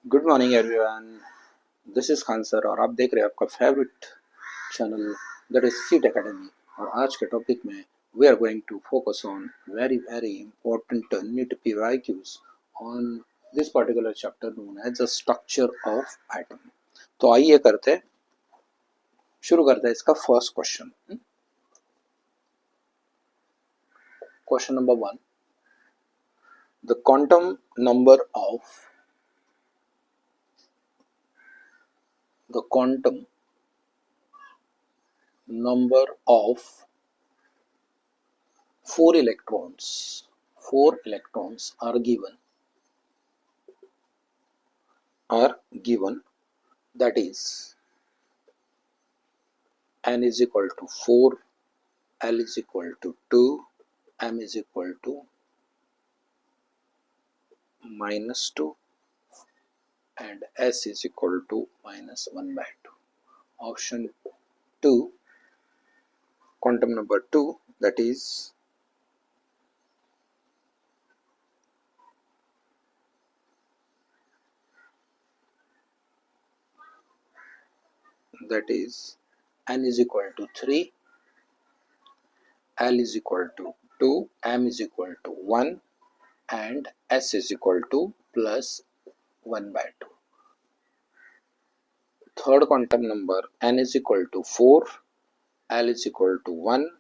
Good morning everyone. This is Khan sir और आप देख रहे हैं आपका favourite channel that is seat academy. और आज के टॉपिक में we are going to focus on very important NEET PYQs on this particular chapter known as the structure of atom. तो आइए शुरू करते हैं इसका first question. Question number 1, the quantum number of four electrons are given, that is n is equal to 4, L is equal to 2, M is equal to -2 and S is equal to -1/2. Option 2, quantum number 2, that is n is equal to 3, L is equal to 2, M is equal to 1 and S is equal to +1/2. Third quantum number, n is equal to 4, L is equal to 1,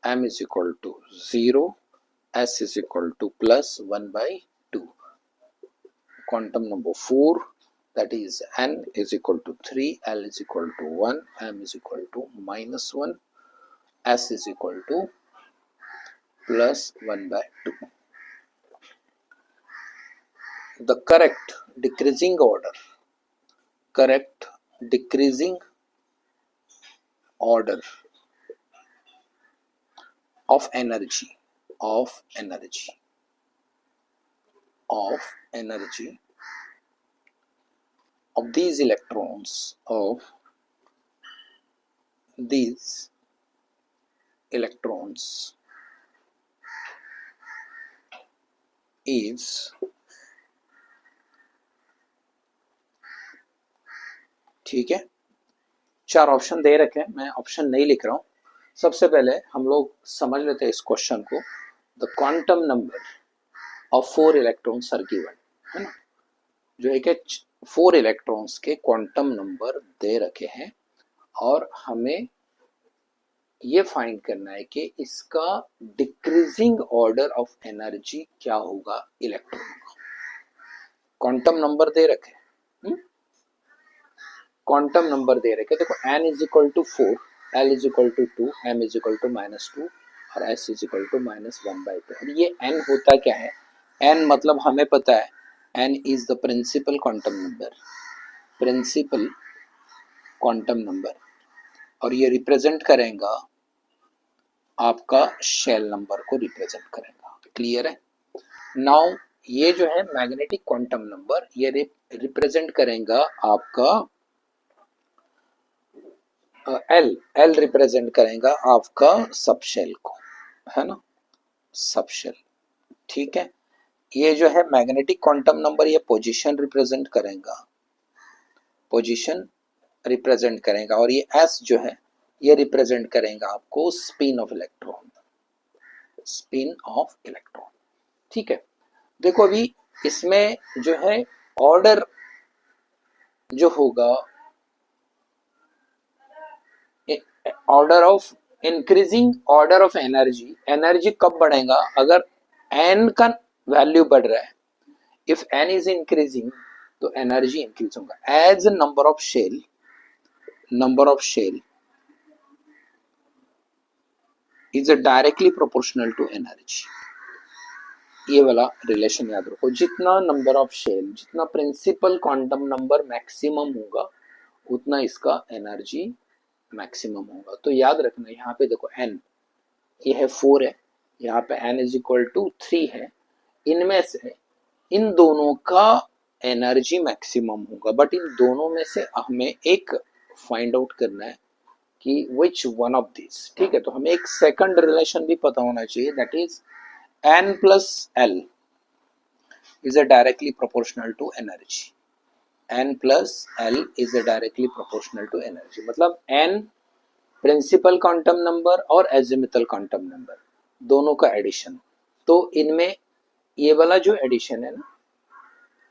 M is equal to 0, S is equal to +1/2. Quantum number 4, that is n is equal to 3, L is equal to 1, M is equal to -1, S is equal to +1/2. The correct decreasing order of energy of these electrons is, ठीक है, 4 option दे रखे हैं, मैं option नहीं लिख रहा हूं। सबसे पहले हम लोग समझ लेते हैं इस क्वेश्चन को। The quantum number of 4 electrons are given, है ना, जो है कि 4 इलेक्ट्रॉन्स के क्वांटम नंबर दे रखे हैं और हमें ये फाइंड करना है कि इसका डिक्रीजिंग ऑर्डर ऑफ एनर्जी क्या होगा इलेक्ट्रॉन का। क्वांटम नंबर दे रखे, क्वांटम नंबर दे रखे, देखो n is equal to 4, L is equal to 2, M is equal to -2 और S इज इक्वल टू -1/2। और ये n होता क्या है? n मतलब हमें पता है n is the principal quantum number और ये रिप्रेजेंट करेगा आपका शेल नंबर को रिप्रेजेंट करेगा। क्लियर है? नाउ ये जो है मैग्नेटिक क्वांटम नंबर, ये रिप्रेजेंट करेगा आपका L रिप्रेजेंट करेगा आपका सबशेल को, है ना, सबशेल। ठीक है, ये जो है मैग्नेटिक क्वांटम नंबर, ये पोजीशन रिप्रेजेंट करेगा और ये S जो है ये रिप्रेजेंट करेगा आपको स्पिन ऑफ इलेक्ट्रॉन। ठीक है, देखो अभी इसमें जो है ऑर्डर जो होगा, order of increasing order of energy कब बढ़ेगा? अगर n का वैल्यू बढ़ रहा है, इफ n इज इंक्रीजिंग तो एनर्जी इंक्रीज होगा as number of shell is directly proportional to energy. ये वाला रिलेशन याद रखो, जितना नंबर ऑफ शेल, जितना प्रिंसिपल क्वांटम नंबर मैक्सिमम होगा उतना इसका एनर्जी मैक्सिमम होगा। तो याद रखना, यहाँ पे देखो n ये है 4 है, यहाँ पे n इज इक्वल टू 3 है, इनमें से इन दोनों का एनर्जी मैक्सिमम होगा, बट इन दोनों में से हमें एक फाइंड आउट करना है कि विच वन ऑफ दिस। ठीक है, तो हमें एक सेकंड रिलेशन भी पता होना चाहिए, that is n plus L is a directly proportional to energy। n plus l is directly proportional to energy. मतलब n प्रिंसिपल क्वांटम नंबर और एजिमुथल क्वांटम नंबर दोनों का एडिशन, तो इनमें ये वाला जो एडिशन है ना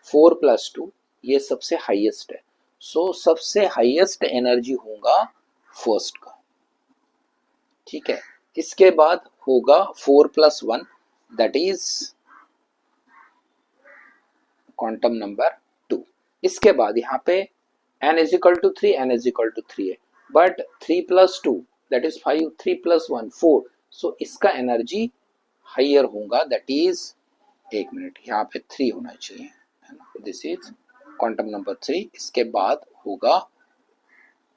4 + 2 ये सबसे हाईएस्ट है, सो सबसे हाईएस्ट एनर्जी होगा फर्स्ट का, ठीक है। इसके बाद होगा 4 + 1 दैट इज क्वांटम नंबर 2। इसके बाद यहाँ पे n = 3 n = 3 है, बट 3 + 2 दैट इज 5, 3 + 1 4, सो इसका एनर्जी हाइयर होगा दैट इज, एक मिनट यहाँ पे 3 होना चाहिए है ना, दिस इज क्वांटम नंबर 3। इसके बाद होगा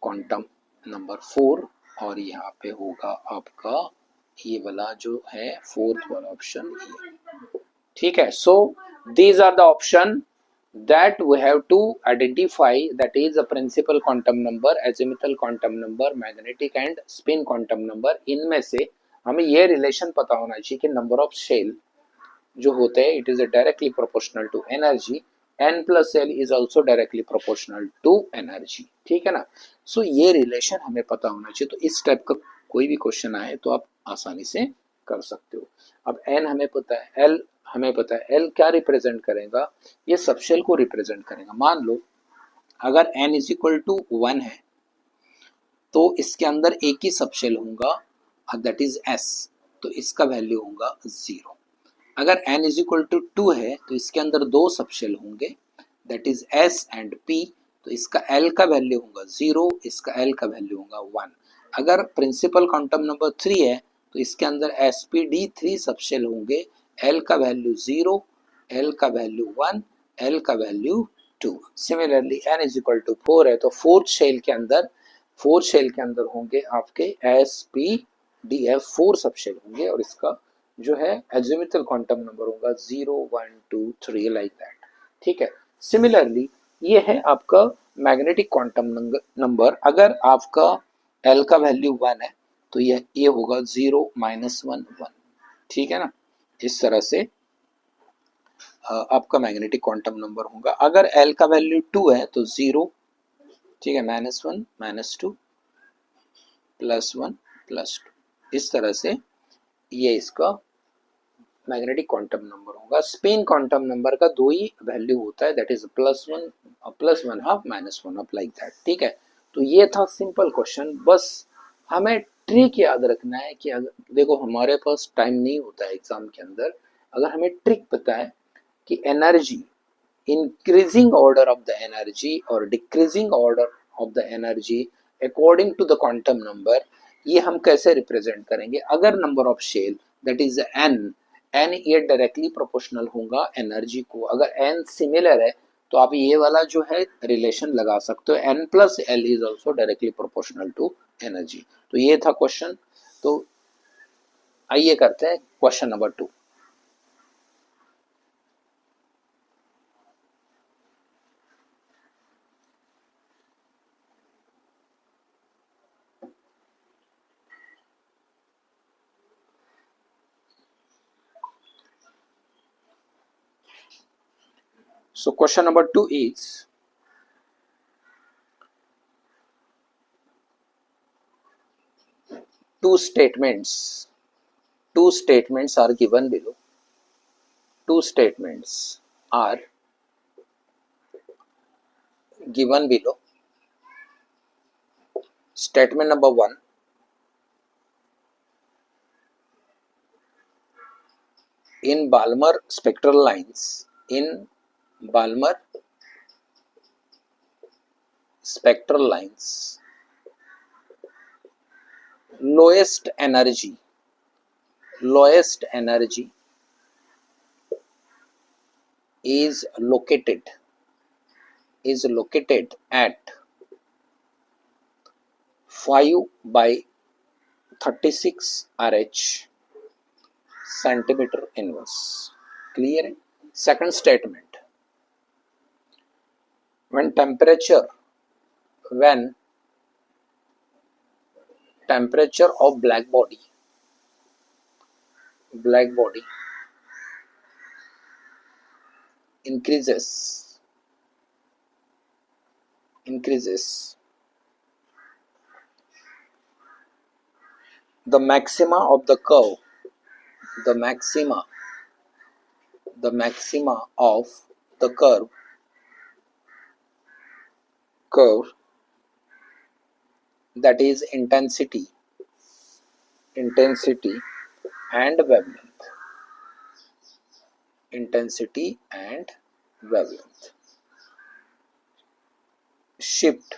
क्वांटम नंबर 4 और यहाँ पे होगा आपका ये वाला जो है फोर्थ वाला ऑप्शन, ठीक है। सो these are the option that we have to identify, that is a principal quantum number, azimuthal quantum number, magnetic and spin quantum number। इनमें से हमें ये रिलेशन पता होना चाहिए कि नंबर ऑफ शेल जो होते हैं it is directly proportional to energy, n + l is also directly proportional to energy, ठीक है ना। सो ये रिलेशन हमें पता होना चाहिए, तो इस टाइप का कोई भी क्वेश्चन आए तो आप आसानी से कर सकते हो। अब n हमें पता है, l हमें पता है, l क्या रिप्रेजेंट करेगा, ये सबशेल को रिप्रेजेंट करेगा। मान लो अगर n = 1 है तो इसके अंदर एक ही सबशेल होगा दैट इज s, तो इसका वैल्यू होगा 0। अगर n = 2 है तो इसके अंदर दो सबशेल होंगे that is s and p, तो इसका l का वैल्यू होगा 0, इसका l का वैल्यू होगा 1। अगर प्रिंसिपल क्वांटम नंबर 3 है तो इसके अंदर sp_d 3 सबशेल होंगे, l का वैल्यू 0, l का वैल्यू 1, l का वैल्यू 2। सिमिलरली n = 4 है तो फोर्थ शेल के अंदर होंगे आपके sp_df 4 सबशेल होंगे और इसका जो है एजिमुथल क्वांटम नंबर होगा 0 1 2 3 लाइक दैट, ठीक है। सिमिलरली ये है आपका मैग्नेटिक क्वांटम नंबर, अगर आपका l का वैल्यू 1 है तो ये होगा 0 -1 1, ठीक है ना। इस तरह से आपका मैग्नेटिक क्वांटम नंबर होगा। अगर l का वैल्यू 2 है तो 0, ठीक है, -1 -2 +1 +2, इस तरह से ये इसका मैग्नेटिक क्वांटम नंबर होगा। स्पिन क्वांटम नंबर का दो ही वैल्यू होता है दैट इज +1 +1/2 -1/2 लाइक दैट, ठीक है। तो ये था सिंपल क्वेश्चन। बस हमें ट्रिक याद रखना है कि अगर देखो हमारे पास टाइम नहीं होता है एग्जाम के अंदर, अगर हमें ट्रिक पता है कि energy increasing order of the energy और decreasing order of the energy according to the quantum number, ये हम कैसे रिप्रेजेंट करेंगे। अगर number of shell that is n ये डायरेक्टली प्रोपोर्शनल होगा एनर्जी को। अगर n सिमिलर है तो आप ये वाला जो है रिलेशन लगा सकते हो, n + l is also directly proportional to energy. तो ये था क्वेश्चन। तो आइए करते हैं question number 2। So question number 2 is, two statements are given below. Two statements are given below. Statement number 1, in Balmer spectral lines, lowest energy is located at 5/36 RH centimeter inverse. Clear? Second statement, when temperature of black body increases increases, the maxima of the curve, the maxima of the curve, that is intensity and wavelength, intensity and wavelength, shift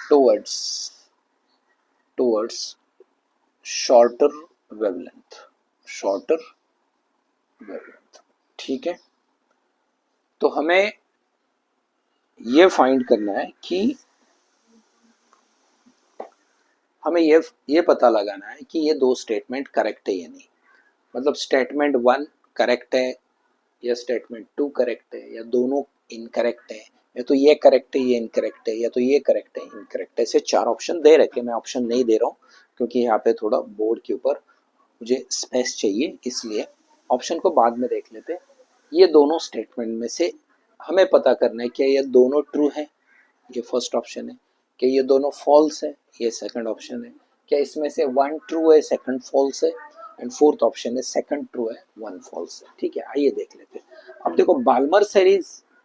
towards shorter wavelength, ठीक है। तो हमें ये find करना है कि हमें ये पता लगाना है कि ये दो स्टेटमेंट करेक्ट है या नहीं, मतलब स्टेटमेंट 1 करेक्ट है या स्टेटमेंट 2 करेक्ट है या दोनों इनकरेक्ट है, या तो ये करेक्ट है ये इनकरेक्ट है, या तो ये करेक्ट है इनकरेक्ट है। ऐसे 4 ऑप्शन दे रखे, मैं ऑप्शन नहीं दे रहा हूँ क्योंकि यहाँ पे थोड़ा बोर्ड के ऊपर मुझे स्पेस चाहिए, इसलिए ऑप्शन को बाद में देख लेते हैं। ये दोनों स्टेटमेंट में से हमें पता करना है क्या ये दोनों ट्रू है, ये फर्स्ट ऑप्शन है, क्या ये दोनों फॉल्स है, ये सेकंड ऑप्शन है, क्या इसमें से 1 ट्रू है सेकंड फॉल्स है, एंड फोर्थ ऑप्शन है सेकंड ट्रू है 1 फॉल्स है। ठीक है, आइए देख लेते हैं। अब देखो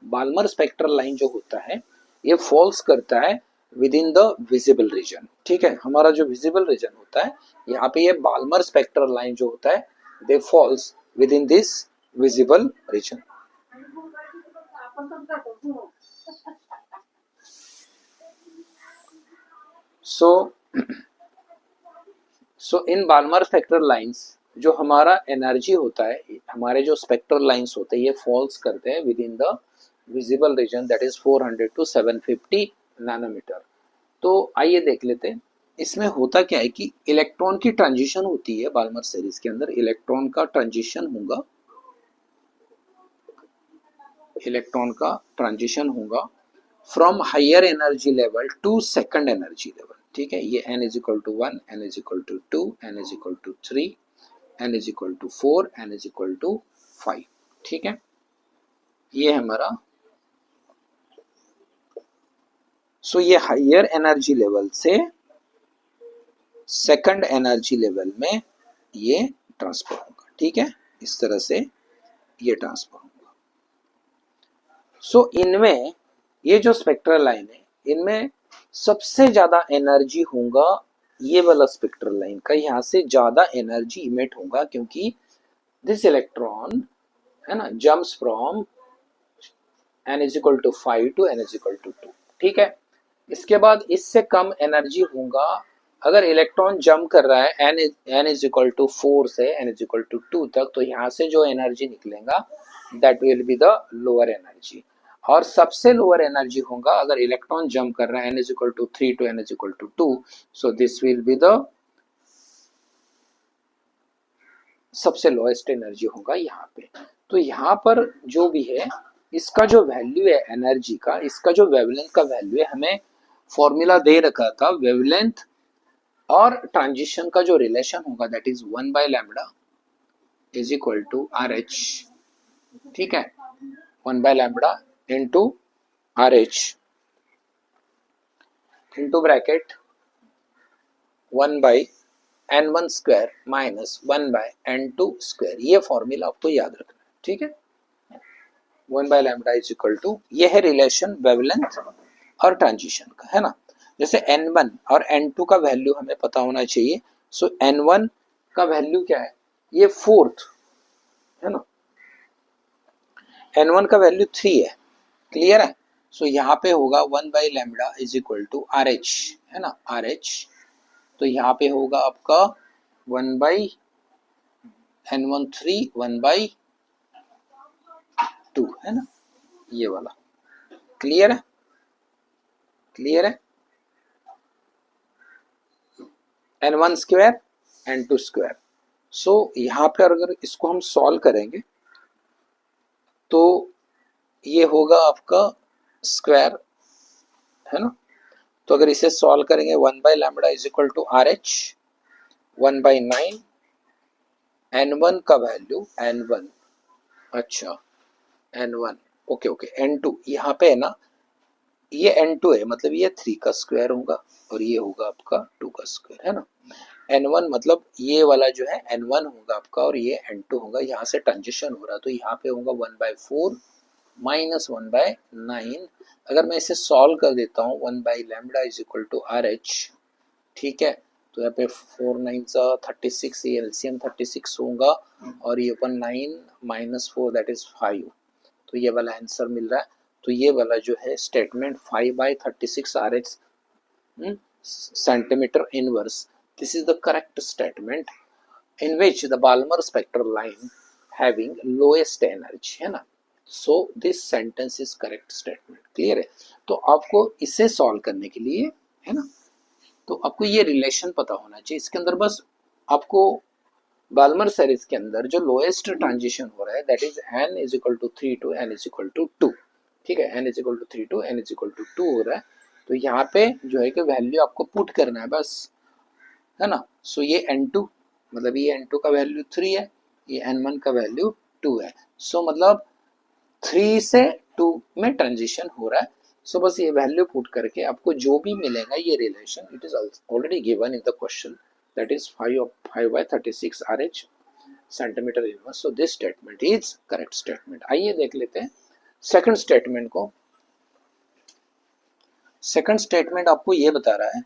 बाल्मर स्पेक्ट्रल लाइन जो होता है ये फॉल्स करता है with in the visible reason. ठीक है, हमारा जो विजिबल रीजन होता है यहाँ पे ये बाल्मर स्पेक्ट्रल लाइन जो होता है they falls within this visible region. So in Balmer spectral lines जो हमारा एनर्जी होता है, हमारे जो स्पेक्ट्रल लाइंस होते हैं ये फॉल्स करते हैं within the visible region, that is 400 to 750 nanometre. तो आइए देख लेते हैं इसमें होता क्या है कि इलेक्ट्रॉन की ट्रांजिशन होती है बाल्मर सीरीज के अंदर, इलेक्ट्रॉन का ट्रांजिशन होगा from higher energy level to second energy level. ठीक है, ये n is equal to 1, n is equal to 2, n is equal to 3, n is equal to 4, n is equal to 5। ठीक है, ये हमारा ये हायर एनर्जी लेवल से second energy level में ये ट्रांसफर होगा। ठीक है, इस तरह से ये ट्रांसफर होगा। इनमें ये जो स्पेक्ट्रल लाइन है इनमें सबसे ज्यादा एनर्जी होगा ये वाला स्पेक्ट्रल लाइन का, यहाँ से ज्यादा एनर्जी इमिट होगा क्योंकि दिस इलेक्ट्रॉन है ना jumps from n is equal to 5 to n is equal to 2। ठीक है, इसके बाद इससे कम एनर्जी होगा अगर इलेक्ट्रॉन जंप कर रहा है n इज इक्वल टू 4 से n इज इक्वल टू 2 तक, तो यहाँ से जो एनर्जी निकलेगा that will be the lower energy. और सबसे लोअर एनर्जी होगा अगर इलेक्ट्रॉन जंप कर रहा है n is equal to 3 to n is equal to 2, so this will be the सबसे लोएस्ट एनर्जी होगा यहाँ पे। तो यहाँ पर जो भी है इसका जो वैल्यू है एनर्जी का, इसका जो वेवलेंथ का वैल्यू है, हमें फॉर्मूला दे रखा था वेवलेंथ और ट्रांजिशन का जो रिलेशन होगा that is 1 by lambda is equal to RH। ठीक है, 1 by lambda into RH into bracket 1 by n1 square minus 1 by n2 square. ये फॉर्मूला आपको याद रखना है। ठीक है, 1 by lambda is equal to, ये है रिलेशन वेवलेंथ और ट्रांजिशन का, है ना। जैसे n1 और n2 का वैल्यू हमें पता होना चाहिए। n1 का वैल्यू क्या है, ये फोर्थ है ना, n1 का वैल्यू 3 है, क्लियर है। यहाँ पे होगा 1 by lambda is equal to RH, है ना, RH। तो यहाँ पे होगा आपका 1 बाई n1 3, 1 बाई 2, है ना, ये वाला। क्लियर है, n1 स्क्वायर n2 स्क्वायर। यहाँ पे अगर इसको हम सॉल्व करेंगे तो ये होगा आपका स्क्वायर, है ना। तो अगर इसे सॉल्व करेंगे 1 by lambda is equal to RH 1 by 9, n1 का वैल्यू n1, अच्छा n1 ओके ओके, n2 यहाँ पे है ना, ये n2 है मतलब ये 3 का स्क्वायर होगा और ये होगा आपका 2 का स्क्वायर, है ना। n1 मतलब ये वाला जो है n1 होगा आपका और ये n2 होगा, यहाँ से ट्रांजिशन हो रहा है तो यहाँ पे होगा 1/4 माइनस 1/9। अगर मैं इसे सॉल्व कर देता हूँ 1/λ इज इक्वल टू RH, ठीक है। तो यहाँ पे 4 9 36, ये एलसीएम 36 होगा और ये अपन 9 माइनस 4 दैट इज 5, तो ये वाला आंसर मिल रहा है। तो ये वाला जो है statement 5/36 RH centimetre inverse, this is the correct statement in which the Balmer spectral line having lowest energy, है ना। So this sentence is correct statement, clear है। तो आपको इसे सॉल्व करने के लिए, है ना, तो आपको ये रिलेशन पता होना चाहिए। इसके अंदर बस आपको बाल्मर सीरीज के अंदर जो लोएस्ट ट्रांजिशन हो रहा है that is n is equal to 3 to n is equal to 2, ठीक है। n is equal to 3 to n is equal to 2 हो रहा है, तो यहाँ पे जो है कि वैल्यू आपको पुट करना है बस, है ना। सो ये n2 मतलब ये n2 का वैल्यू 3 है, ये n1 का वैल्यू 2 है। सो मतलब 3 से 2 में ट्रांजिशन हो रहा है। सो बस ये वैल्यू पुट करके आपको जो भी मिलेगा ये relation, it is already given in the question, that is 5/36 RH centimetre inverse. So this statement is correct statement. आइए देख लेते हैं सेकंड स्टेटमेंट को। सेकंड स्टेटमेंट आपको ये बता रहा है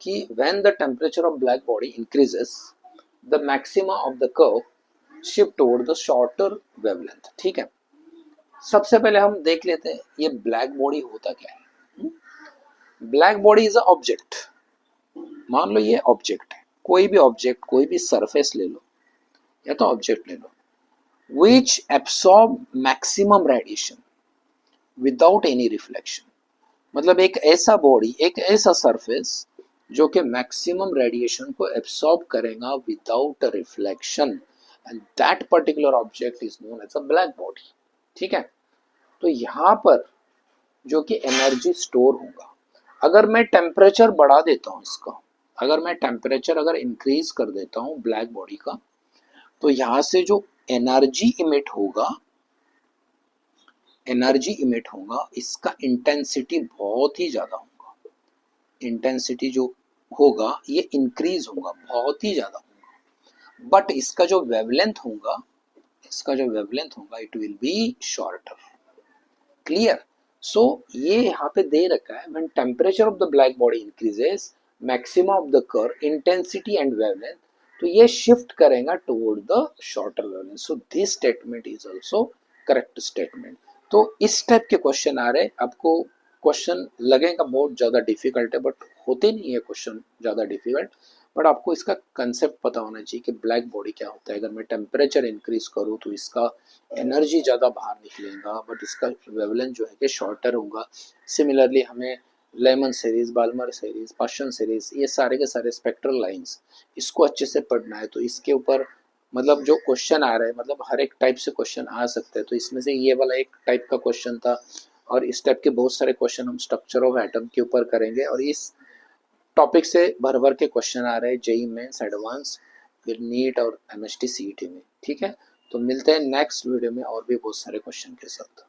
कि when the temperature of black body increases the maxima of the curve shift toward the shorter wavelength, ठीक है। सबसे पहले हम देख लेते हैं ये ब्लैक बॉडी होता क्या है। Black body is a object, मान लो ये ऑब्जेक्ट है, कोई भी ऑब्जेक्ट, कोई भी सरफेस ले लो या तो ऑब्जेक्ट ले लो, which absorb maximum radiation without any reflection, मतलब एक ऐसा बॉडी, एक ऐसा सरफेस जो कि मैक्सिमम रेडिएशन को एब्सॉर्ब करेगा without reflection, and that particular object is known as a black body, ठीक है। तो यहाँ पर जो कि एनर्जी स्टोर होगा, अगर मैं टेम्परेचर बढ़ा देता हूँ इसका, अगर मैं टेम्परेचर अगर इंक्रीज कर देता हूँ ब्लैक बॉडी का, तो यहाँ से जो एनर्जी इमिट होगा, एनर्जी इमिट होगा, इसका इंटेंसिटी बहुत ही ज्यादा होगा। इंटेंसिटी जो होगा ये इंक्रीज होगा, बहुत ही ज्यादा होगा, बट इसका जो वेवलेंथ होगा, इसका जो वेवलेंथ होगा it will be shorter, clear. So ये यहाँ पे दे रखा है when temperature of the black body increases maximum of the curve intensity and wavelength, तो ये शिफ्ट करेगा toward the shorter wavelength. So this statement is also correct statement. तो इस टाइप के क्वेश्चन आ रहे, आपको क्वेश्चन लगेगा बहुत ज़्यादा डिफिकल्ट है, बट होते नहीं है क्वेश्चन ज़्यादा डिफिकल्ट, बट आपको इसका कंसेप्ट पता होना चाहिए कि ब्लैक बॉडी क्या होता है। अगर मैं टेम्परेचर इंक्रीज करूँ तो इसका एनर्जी ज़्यादा बाहर निकलेगा, बट इसका वेवलेंथ जो है कि शॉर्टर होगा। सिमिलरली हमें Lyman series, Balmer series, Paschen series, ये सारे के सारे स्पेक्ट्रल लाइंस, इसको अच्छे से पढ़ना है। तो इसके ऊपर मतलब जो क्वेश्चन आ रहा है, मतलब हर एक टाइप से क्वेश्चन आ सकते हैं, तो इसमें से ये वाला एक टाइप का क्वेश्चन था, और इस टाइप के बहुत सारे क्वेश्चन हम स्ट्रक्चर ऑफ एटम के ऊपर करेंगे, और इस टॉपिक से भर भर के क्वेश्चन आ रहे हैं जेईई मेंस, एडवांस, फिर नीट और एमएसटी सीईटी में, ठीक है। तो मिलते हैं नेक्स्ट वीडियो में और भी बहुत सारे क्वेश्चन के साथ।